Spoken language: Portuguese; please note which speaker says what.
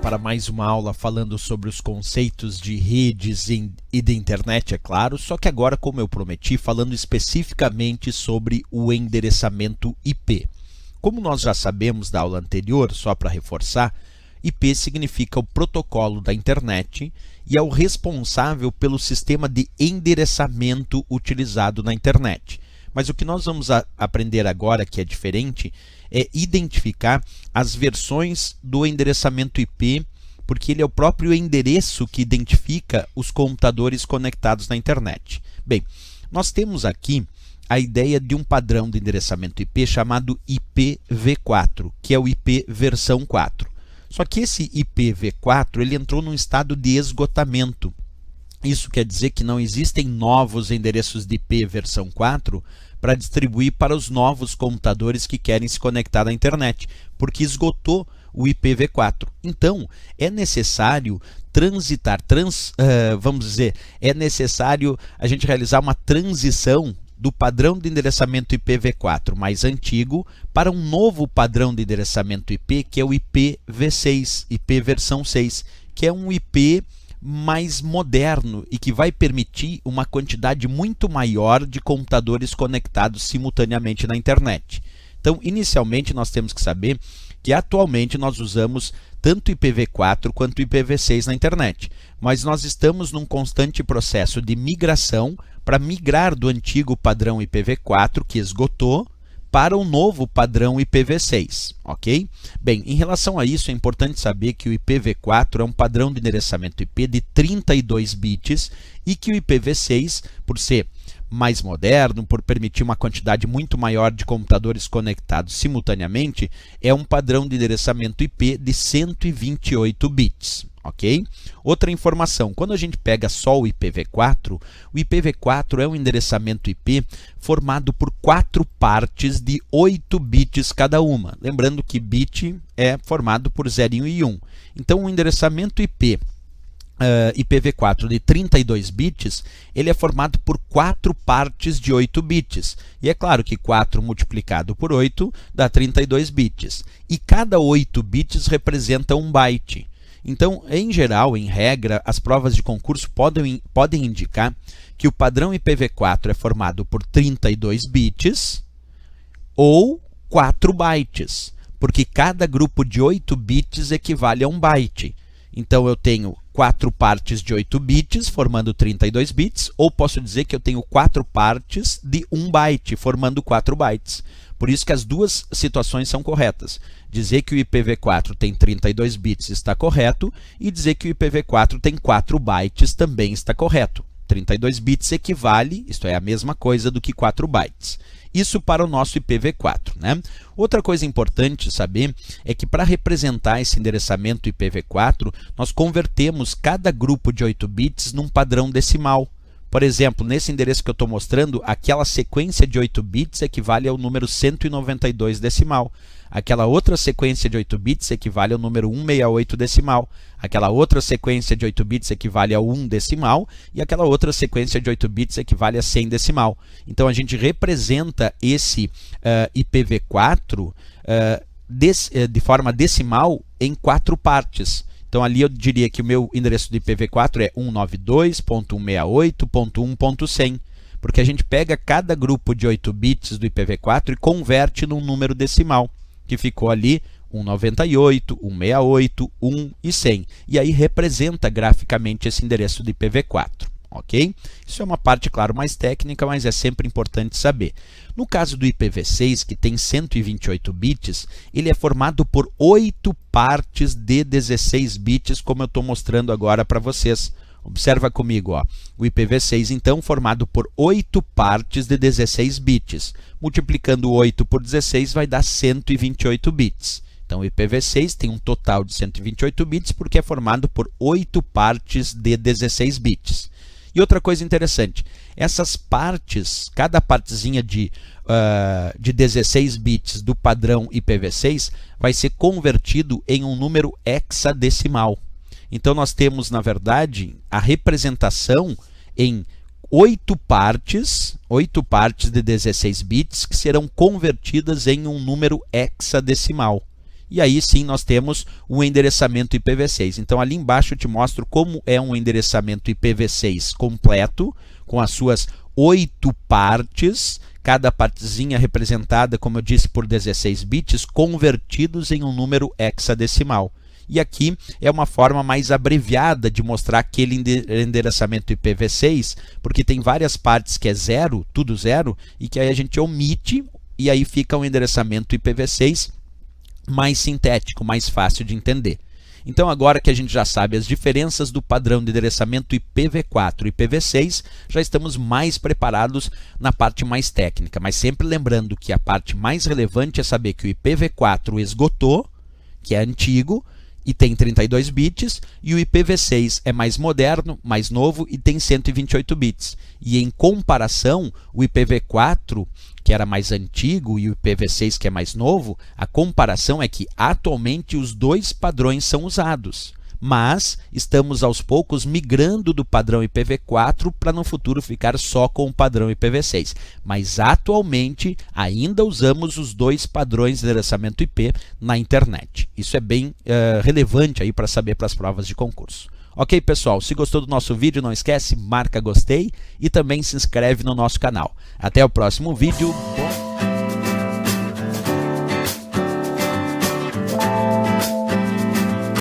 Speaker 1: para mais uma aula falando sobre os conceitos de redes e de internet, é claro, só que agora, como eu prometi, falando especificamente sobre o endereçamento IP. Como nós já sabemos da aula anterior, só para reforçar, IP significa o protocolo da internet e é o responsável pelo sistema de endereçamento utilizado na internet. Mas o que nós vamos aprender agora, que é diferente, é identificar as versões do endereçamento IP, porque ele é o próprio endereço que identifica os computadores conectados na internet. Bem, nós temos aqui a ideia de um padrão de endereçamento IP chamado IPv4, que é o IP versão 4. Só que esse IPv4 ele entrou num estado de esgotamento. Isso quer dizer que não existem novos endereços de IP versão 4 para distribuir para os novos computadores que querem se conectar na internet, porque esgotou o IPv4. Então, é necessário transitar, é necessário a gente realizar uma transição do padrão de endereçamento IPv4 mais antigo para um novo padrão de endereçamento IP, que é o IPv6, IP versão 6, que é um IP mais moderno e que vai permitir uma quantidade muito maior de computadores conectados simultaneamente na internet. Então, inicialmente, nós temos que saber que atualmente nós usamos tanto IPv4 quanto IPv6 na internet, mas nós estamos num constante processo de migração para migrar do antigo padrão IPv4, que esgotou, para um novo padrão IPv6, ok? Bem, em relação a isso, é importante saber que o IPv4 é um padrão de endereçamento IP de 32 bits e que o IPv6, por ser mais moderno, por permitir uma quantidade muito maior de computadores conectados simultaneamente, é um padrão de endereçamento IP de 128 bits. Ok? Outra informação, quando a gente pega só o IPv4 é um endereçamento IP formado por 4 partes de 8 bits cada uma. Lembrando que bit é formado por 0 e 1. Então, o endereçamento IP IPv4 de 32 bits, ele é formado por 4 partes de 8 bits. E é claro que 4 multiplicado por 8 dá 32 bits. E cada 8 bits representa 1 byte. Então, em geral, em regra, as provas de concurso podem indicar que o padrão IPv4 é formado por 32 bits ou 4 bytes, porque cada grupo de 8 bits equivale a 1 byte. Então, eu tenho 4 partes de 8 bits, formando 32 bits, ou posso dizer que eu tenho 4 partes de 1 byte, formando 4 bytes. Por isso que as duas situações são corretas. Dizer que o IPv4 tem 32 bits está correto, e dizer que o IPv4 tem 4 bytes também está correto. 32 bits equivale, isto é, a mesma coisa do que 4 bytes. Isso para o nosso IPv4, né? Outra coisa importante saber é que para representar esse endereçamento IPv4, nós convertemos cada grupo de 8 bits num padrão decimal. Por exemplo, nesse endereço que eu estou mostrando, aquela sequência de 8 bits equivale ao número 192 decimal. Aquela outra sequência de 8 bits equivale ao número 168 decimal. Aquela outra sequência de 8 bits equivale ao 1 decimal. E aquela outra sequência de 8 bits equivale a 100 decimal. Então, a gente representa esse IPv4 de forma decimal em 4 partes. Então, ali eu diria que o meu endereço de IPv4 é 192.168.1.100, porque a gente pega cada grupo de 8 bits do IPv4 e converte num número decimal, que ficou ali 198, 168, 1 e 100. E aí representa graficamente esse endereço de IPv4. Ok? Isso é uma parte, claro, mais técnica, mas é sempre importante saber. No caso do IPv6, que tem 128 bits, ele é formado por 8 partes de 16 bits, como eu estou mostrando agora para vocês. Observa comigo, ó. O IPv6, então, formado por 8 partes de 16 bits. Multiplicando 8 por 16 vai dar 128 bits. Então, o IPv6 tem um total de 128 bits porque é formado por 8 partes de 16 bits. E outra coisa interessante, essas partes, cada partezinha de 16 bits do padrão IPv6 vai ser convertido em um número hexadecimal. Então, nós temos, na verdade, a representação em 8 partes de 16 bits que serão convertidas em um número hexadecimal. e aí sim nós temos o endereçamento IPv6. Então ali embaixo eu te mostro como é um endereçamento IPv6 completo, com as suas 8 partes, cada partezinha representada, como eu disse, por 16 bits, convertidos em um número hexadecimal. E aqui é uma forma mais abreviada de mostrar aquele endereçamento IPv6, porque tem várias partes que é zero, tudo zero, e que aí a gente omite, e aí fica um endereçamento IPv6 mais sintético, mais fácil de entender. Então agora que a gente já sabe as diferenças do padrão de endereçamento IPv4 e IPv6, já estamos mais preparados na parte mais técnica, mas sempre lembrando que a parte mais relevante é saber que o IPv4 esgotou, que é antigo, e tem 32 bits, e o IPv6 é mais moderno, mais novo e tem 128 bits. E em comparação, o IPv4, que era mais antigo, e o IPv6, que é mais novo, a comparação é que atualmente os dois padrões são usados. Mas estamos aos poucos migrando do padrão IPv4 para no futuro ficar só com o padrão IPv6. Mas atualmente ainda usamos os dois padrões de endereçamento IP na internet. Isso é bem relevante aí para saber para as provas de concurso. Ok, pessoal? Se gostou do nosso vídeo, não esquece, marca gostei e também se inscreve no nosso canal. Até o próximo vídeo.